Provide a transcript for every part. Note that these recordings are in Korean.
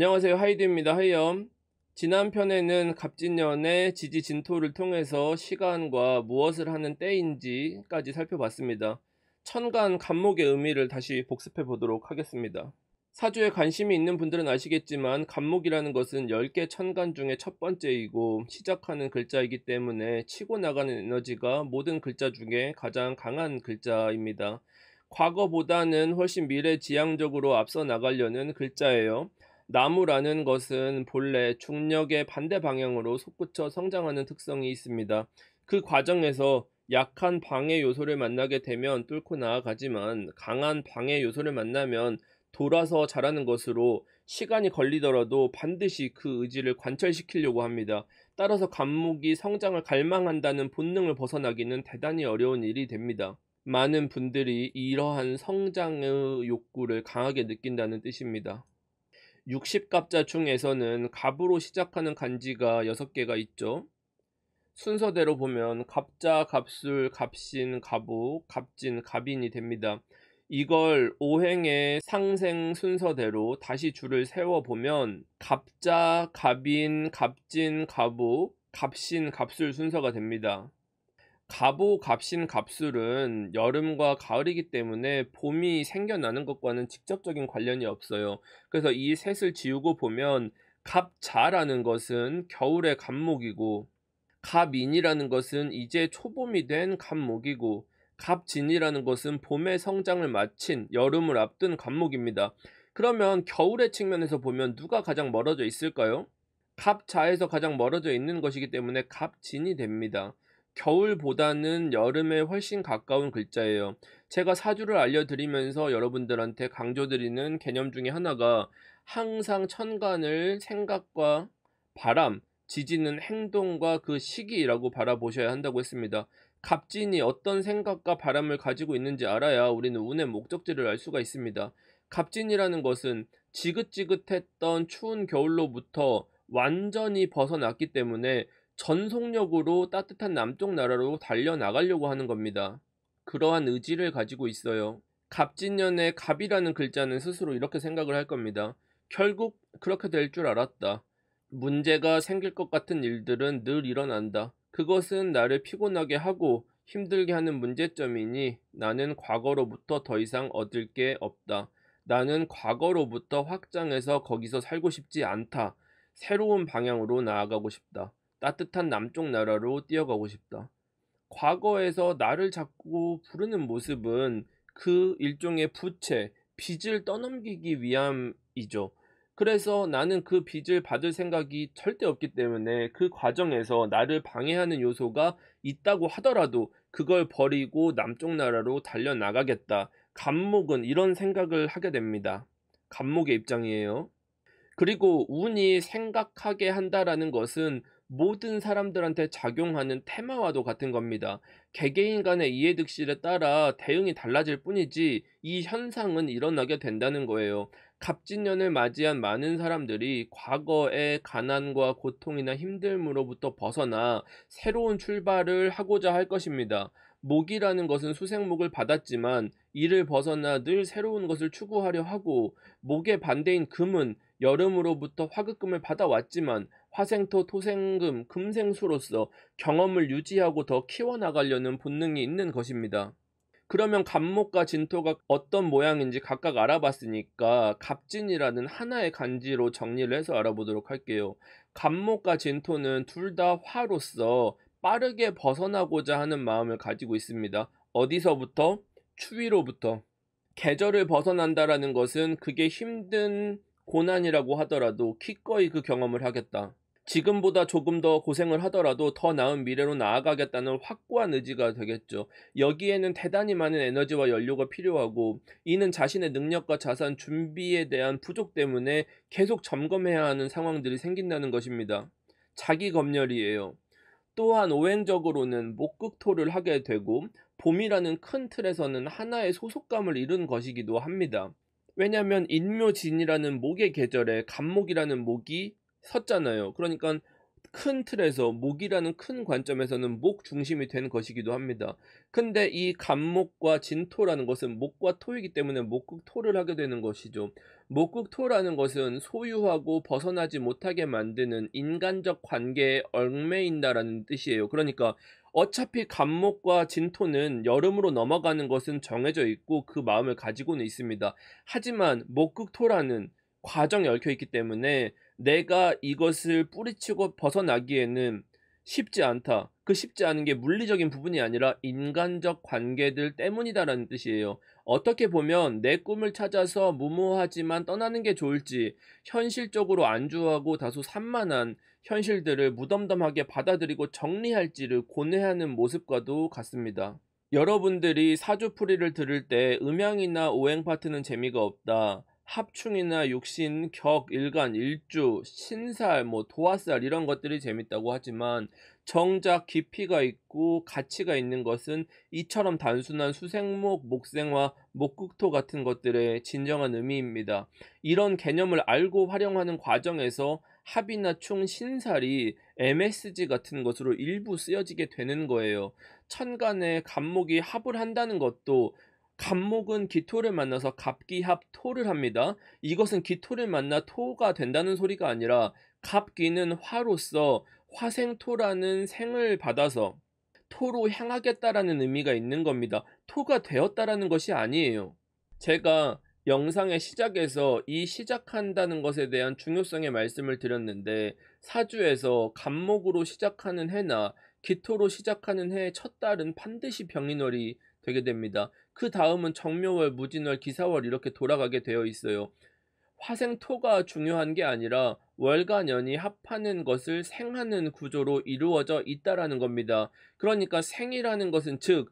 안녕하세요. 하이드입니다. 하이엄. 지난 편에는 갑진년의 지지진토를 통해서 시간과 무엇을 하는 때인지까지 살펴봤습니다. 천간 갑목의 의미를 다시 복습해 보도록 하겠습니다. 사주에 관심이 있는 분들은 아시겠지만 갑목이라는 것은 10개 천간 중에 첫 번째이고 시작하는 글자이기 때문에 치고 나가는 에너지가 모든 글자 중에 가장 강한 글자입니다. 과거보다는 훨씬 미래지향적으로 앞서 나가려는 글자예요. 나무라는 것은 본래 중력의 반대 방향으로 솟구쳐 성장하는 특성이 있습니다. 그 과정에서 약한 방해 요소를 만나게 되면 뚫고 나아가지만 강한 방해 요소를 만나면 돌아서 자라는 것으로 시간이 걸리더라도 반드시 그 의지를 관철시키려고 합니다. 따라서 갑목이 성장을 갈망한다는 본능을 벗어나기는 대단히 어려운 일이 됩니다. 많은 분들이 이러한 성장의 욕구를 강하게 느낀다는 뜻입니다. 60갑자 중에서는 갑으로 시작하는 간지가 6개가 있죠. 순서대로 보면 갑자, 갑술, 갑신, 갑우, 갑진, 갑인이 됩니다. 이걸 오행의 상생 순서대로 다시 줄을 세워보면 갑자, 갑인, 갑진, 갑우, 갑신, 갑술 순서가 됩니다. 갑오, 갑신, 갑술은 여름과 가을이기 때문에 봄이 생겨나는 것과는 직접적인 관련이 없어요. 그래서 이 셋을 지우고 보면 갑자라는 것은 겨울의 갑목이고 갑인이라는 것은 이제 초봄이 된 갑목이고 갑진이라는 것은 봄의 성장을 마친 여름을 앞둔 갑목입니다. 그러면 겨울의 측면에서 보면 누가 가장 멀어져 있을까요? 갑자에서 가장 멀어져 있는 것이기 때문에 갑진이 됩니다. 겨울보다는 여름에 훨씬 가까운 글자예요. 제가 사주를 알려드리면서 여러분들한테 강조드리는 개념 중에 하나가 항상 천간을 생각과 바람, 지지는 행동과 그 시기라고 바라보셔야 한다고 했습니다. 갑진이 어떤 생각과 바람을 가지고 있는지 알아야 우리는 운의 목적지를 알 수가 있습니다. 갑진이라는 것은 지긋지긋했던 추운 겨울로부터 완전히 벗어났기 때문에 전속력으로 따뜻한 남쪽 나라로 달려나가려고 하는 겁니다. 그러한 의지를 가지고 있어요. 갑진년의 갑이라는 글자는 스스로 이렇게 생각을 할 겁니다. 결국 그렇게 될 줄 알았다. 문제가 생길 것 같은 일들은 늘 일어난다. 그것은 나를 피곤하게 하고 힘들게 하는 문제점이니 나는 과거로부터 더 이상 얻을 게 없다. 나는 과거로부터 확장해서 거기서 살고 싶지 않다. 새로운 방향으로 나아가고 싶다. 따뜻한 남쪽 나라로 뛰어가고 싶다. 과거에서 나를 자꾸 부르는 모습은 그 일종의 부채, 빚을 떠넘기기 위함이죠. 그래서 나는 그 빚을 받을 생각이 절대 없기 때문에 그 과정에서 나를 방해하는 요소가 있다고 하더라도 그걸 버리고 남쪽 나라로 달려나가겠다. 갑목은 이런 생각을 하게 됩니다. 갑목의 입장이에요. 그리고 운이 생각하게 한다라는 것은 모든 사람들한테 작용하는 테마와도 같은 겁니다. 개개인 간의 이해득실에 따라 대응이 달라질 뿐이지 이 현상은 일어나게 된다는 거예요. 갑진년을 맞이한 많은 사람들이 과거의 가난과 고통이나 힘듦으로부터 벗어나 새로운 출발을 하고자 할 것입니다. 목이라는 것은 수생목을 받았지만 이를 벗어나 늘 새로운 것을 추구하려 하고, 목의 반대인 금은 여름으로부터 화급금을 받아왔지만 화생토, 토생금, 금생수로서 경험을 유지하고 더 키워나가려는 본능이 있는 것입니다. 그러면 갑목과 진토가 어떤 모양인지 각각 알아봤으니까 갑진이라는 하나의 간지로 정리를 해서 알아보도록 할게요. 갑목과 진토는 둘 다 화로서 빠르게 벗어나고자 하는 마음을 가지고 있습니다. 어디서부터? 추위로부터. 계절을 벗어난다라는 것은 그게 힘든 고난이라고 하더라도 기꺼이 그 경험을 하겠다. 지금보다 조금 더 고생을 하더라도 더 나은 미래로 나아가겠다는 확고한 의지가 되겠죠. 여기에는 대단히 많은 에너지와 연료가 필요하고, 이는 자신의 능력과 자산 준비에 대한 부족 때문에 계속 점검해야 하는 상황들이 생긴다는 것입니다. 자기 검열이에요. 또한 오행적으로는 목극토를 하게 되고 봄이라는 큰 틀에서는 하나의 소속감을 이룬 것이기도 합니다. 왜냐하면 인묘진이라는 목의 계절에 갑목이라는 목이 섰잖아요. 그러니까 큰 틀에서 목이라는 큰 관점에서는 목 중심이 된 것이기도 합니다. 근데 이 갑목과 진토라는 것은 목과 토이기 때문에 목극토를 하게 되는 것이죠. 목극토라는 것은 소유하고 벗어나지 못하게 만드는 인간적 관계에 얽매인다라는 뜻이에요. 그러니까 어차피 갑목과 진토는 여름으로 넘어가는 것은 정해져 있고 그 마음을 가지고는 있습니다. 하지만 목극토라는 과정에 얽혀 있기 때문에 내가 이것을 뿌리치고 벗어나기에는 쉽지 않다. 그 쉽지 않은 게 물리적인 부분이 아니라 인간적 관계들 때문이다라는 뜻이에요. 어떻게 보면 내 꿈을 찾아서 무모하지만 떠나는 게 좋을지, 현실적으로 안주하고 다소 산만한 현실들을 무덤덤하게 받아들이고 정리할지를 고뇌하는 모습과도 같습니다. 여러분들이 사주풀이를 들을 때 음양이나 오행 파트는 재미가 없다, 합충이나 육신, 격, 일간, 일주, 신살, 도화살 이런 것들이 재밌다고 하지만 정작 깊이가 있고 가치가 있는 것은 이처럼 단순한 수생목, 목생화, 목극토 같은 것들의 진정한 의미입니다. 이런 개념을 알고 활용하는 과정에서 합이나 충, 신살이 MSG 같은 것으로 일부 쓰여지게 되는 거예요. 천간에 갑목이 합을 한다는 것도, 갑목은 기토를 만나서 갑기합토를 합니다. 이것은 기토를 만나 토가 된다는 소리가 아니라 갑기는 화로서 화생토라는 생을 받아서 토로 향하겠다라는 의미가 있는 겁니다. 토가 되었다라는 것이 아니에요. 제가 영상의 시작에서 이 시작한다는 것에 대한 중요성의 말씀을 드렸는데, 사주에서 갑목으로 시작하는 해나 기토로 시작하는 해의 첫 달은 반드시 병인월이 되게 됩니다. 그 다음은 정묘월, 무진월, 기사월 이렇게 돌아가게 되어 있어요. 화생토가 중요한 게 아니라 월과 년이 합하는 것을 생하는 구조로 이루어져 있다라는 겁니다. 그러니까 생이라는 것은 즉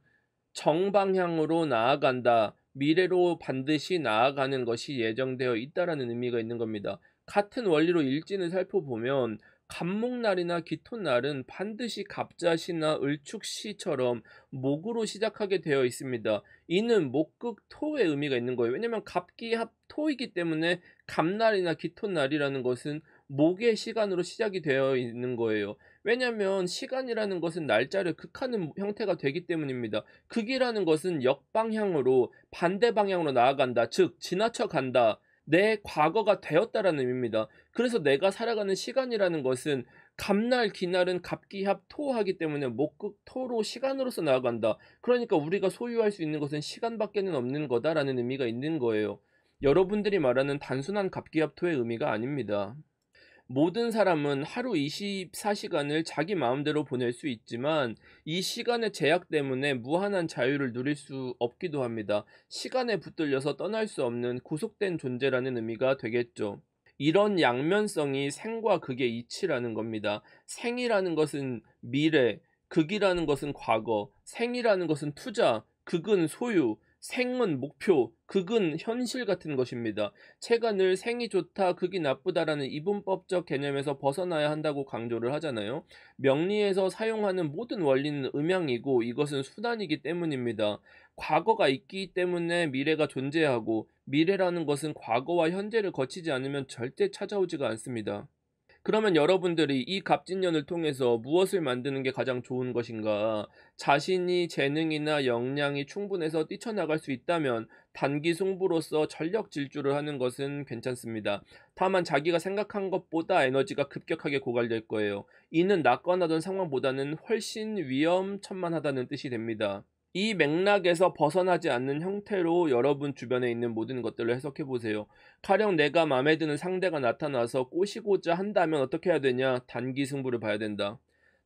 정방향으로 나아간다, 미래로 반드시 나아가는 것이 예정되어 있다라는 의미가 있는 겁니다. 같은 원리로 일진을 살펴보면 갑목날이나 기토날은 반드시 갑자시나 을축시처럼 목으로 시작하게 되어 있습니다. 이는 목극토의 의미가 있는 거예요. 왜냐면 갑기합토이기 때문에 갑날이나 기토날이라는 것은 목의 시간으로 시작이 되어 있는 거예요. 왜냐면 시간이라는 것은 날짜를 극하는 형태가 되기 때문입니다. 극이라는 것은 역방향으로, 반대 방향으로 나아간다, 즉 지나쳐 간다, 내 과거가 되었다라는 의미입니다. 그래서 내가 살아가는 시간이라는 것은 갑날 기날은 갑기합토하기 때문에 목극토로 시간으로서 나아간다. 그러니까 우리가 소유할 수 있는 것은 시간밖에는 없는 거다라는 의미가 있는 거예요. 여러분들이 말하는 단순한 갑기합토의 의미가 아닙니다. 모든 사람은 하루 24시간을 자기 마음대로 보낼 수 있지만 이 시간의 제약 때문에 무한한 자유를 누릴 수 없기도 합니다. 시간에 붙들려서 떠날 수 없는 구속된 존재라는 의미가 되겠죠. 이런 양면성이 생과 극의 이치라는 겁니다. 생이라는 것은 미래, 극이라는 것은 과거, 생이라는 것은 투자, 극은 소유, 생은 목표, 극은 현실 같은 것입니다. 제가 늘 생이 좋다, 극이 나쁘다라는 이분법적 개념에서 벗어나야 한다고 강조를 하잖아요. 명리에서 사용하는 모든 원리는 음양이고 이것은 수단이기 때문입니다. 과거가 있기 때문에 미래가 존재하고, 미래라는 것은 과거와 현재를 거치지 않으면 절대 찾아오지가 않습니다. 그러면 여러분들이 이 갑진년을 통해서 무엇을 만드는 게 가장 좋은 것인가? 자신이 재능이나 역량이 충분해서 뛰쳐나갈 수 있다면 단기 승부로서 전력 질주를 하는 것은 괜찮습니다. 다만 자기가 생각한 것보다 에너지가 급격하게 고갈될 거예요. 이는 낙관 하던 상황보다는 훨씬 위험천만하다는 뜻이 됩니다. 이 맥락에서 벗어나지 않는 형태로 여러분 주변에 있는 모든 것들을 해석해 보세요. 가령 내가 마음에 드는 상대가 나타나서 꼬시고자 한다면 어떻게 해야 되냐? 단기 승부를 봐야 된다.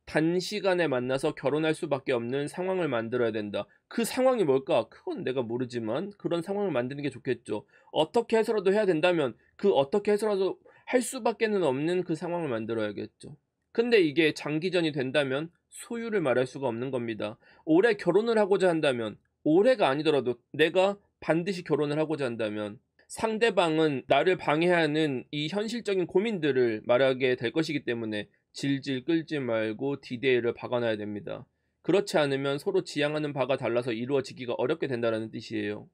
단시간에 만나서 결혼할 수밖에 없는 상황을 만들어야 된다. 그 상황이 뭘까? 그건 내가 모르지만 그런 상황을 만드는 게 좋겠죠. 어떻게 해서라도 해야 된다면 그 어떻게 해서라도 할 수밖에는 없는 그 상황을 만들어야겠죠. 근데 이게 장기전이 된다면 소유를 말할 수가 없는 겁니다. 올해 결혼을 하고자 한다면, 올해가 아니더라도 내가 반드시 결혼을 하고자 한다면 상대방은 나를 방해하는 이 현실적인 고민들을 말하게 될 것이기 때문에 질질 끌지 말고 디데이를 박아놔야 됩니다. 그렇지 않으면 서로 지향하는 바가 달라서 이루어지기가 어렵게 된다는 뜻이에요.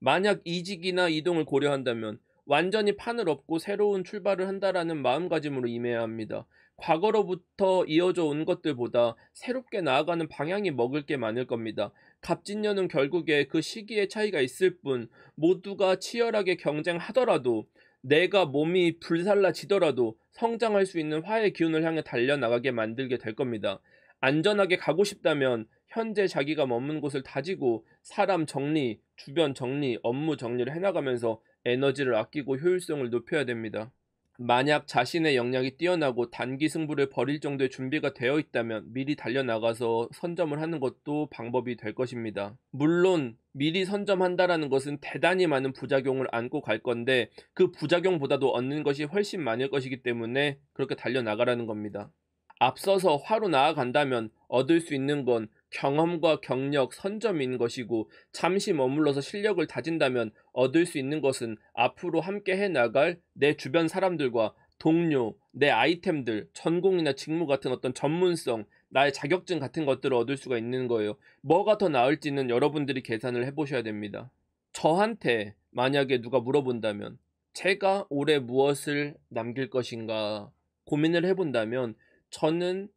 만약 이직이나 이동을 고려한다면 완전히 판을 엎고 새로운 출발을 한다라는 마음가짐으로 임해야 합니다. 과거로부터 이어져 온 것들보다 새롭게 나아가는 방향이 먹을 게 많을 겁니다. 갑진년은 결국에 그 시기의 차이가 있을 뿐 모두가 치열하게 경쟁하더라도 내가 몸이 불살라지더라도 성장할 수 있는 화의 기운을 향해 달려나가게 만들게 될 겁니다. 안전하게 가고 싶다면 현재 자기가 머문 곳을 다지고 사람 정리, 주변 정리, 업무 정리를 해나가면서 에너지를 아끼고 효율성을 높여야 됩니다. 만약 자신의 역량이 뛰어나고 단기 승부를 벌일 정도의 준비가 되어 있다면 미리 달려나가서 선점을 하는 것도 방법이 될 것입니다. 물론 미리 선점한다라는 것은 대단히 많은 부작용을 안고 갈 건데 그 부작용보다도 얻는 것이 훨씬 많을 것이기 때문에 그렇게 달려나가라는 겁니다. 앞서서 화로 나아간다면 얻을 수 있는 건 경험과 경력, 선점인 것이고 잠시 머물러서 실력을 다진다면 얻을 수 있는 것은 앞으로 함께 해 나갈 내 주변 사람들과 동료, 내 아이템들, 전공이나 직무 같은 어떤 전문성, 나의 자격증 같은 것들을 얻을 수가 있는 거예요. 뭐가 더 나을지는 여러분들이 계산을 해보셔야 됩니다. 저한테 만약에 누가 물어본다면 제가 올해 무엇을 남길 것인가 고민을 해본다면 저는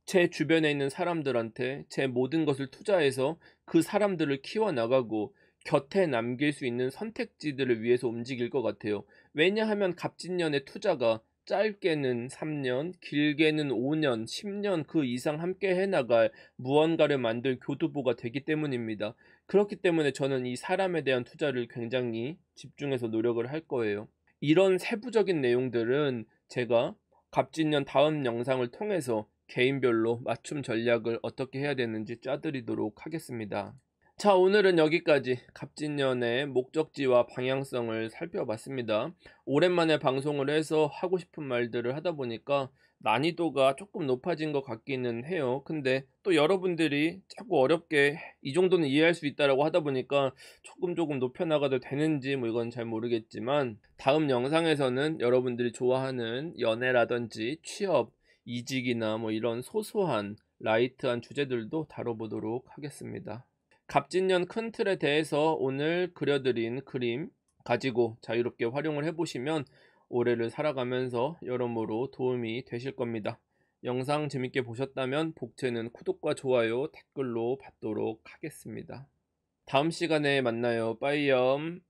제 주변에 있는 사람들한테 제 모든 것을 투자해서 그 사람들을 키워나가고 곁에 남길 수 있는 선택지들을 위해서 움직일 것 같아요. 왜냐하면 갑진년의 투자가 짧게는 3년, 길게는 5년, 10년 그 이상 함께 해나갈 무언가를 만들 교두보가 되기 때문입니다. 그렇기 때문에 저는 이 사람에 대한 투자를 굉장히 집중해서 노력을 할 거예요. 이런 세부적인 내용들은 제가 갑진년 다음 영상을 통해서 개인별로 맞춤 전략을 어떻게 해야 되는지 짜드리도록 하겠습니다. 자, 오늘은 여기까지 갑진년의 목적지와 방향성을 살펴봤습니다. 오랜만에 방송을 해서 하고 싶은 말들을 하다 보니까 난이도가 조금 높아진 것 같기는 해요. 근데 또 여러분들이 자꾸 어렵게 이 정도는 이해할 수 있다라고 하다 보니까 조금 높여나가도 되는지 뭐 이건 잘 모르겠지만 다음 영상에서는 여러분들이 좋아하는 연애라든지 취업, 이직이나 뭐 이런 소소한 라이트한 주제들도 다뤄보도록 하겠습니다. 갑진년 큰 틀에 대해서 오늘 그려드린 그림 가지고 자유롭게 활용을 해보시면 올해를 살아가면서 여러모로 도움이 되실 겁니다. 영상 재밌게 보셨다면 복채는 구독과 좋아요, 댓글로 받도록 하겠습니다. 다음 시간에 만나요. 빠이염.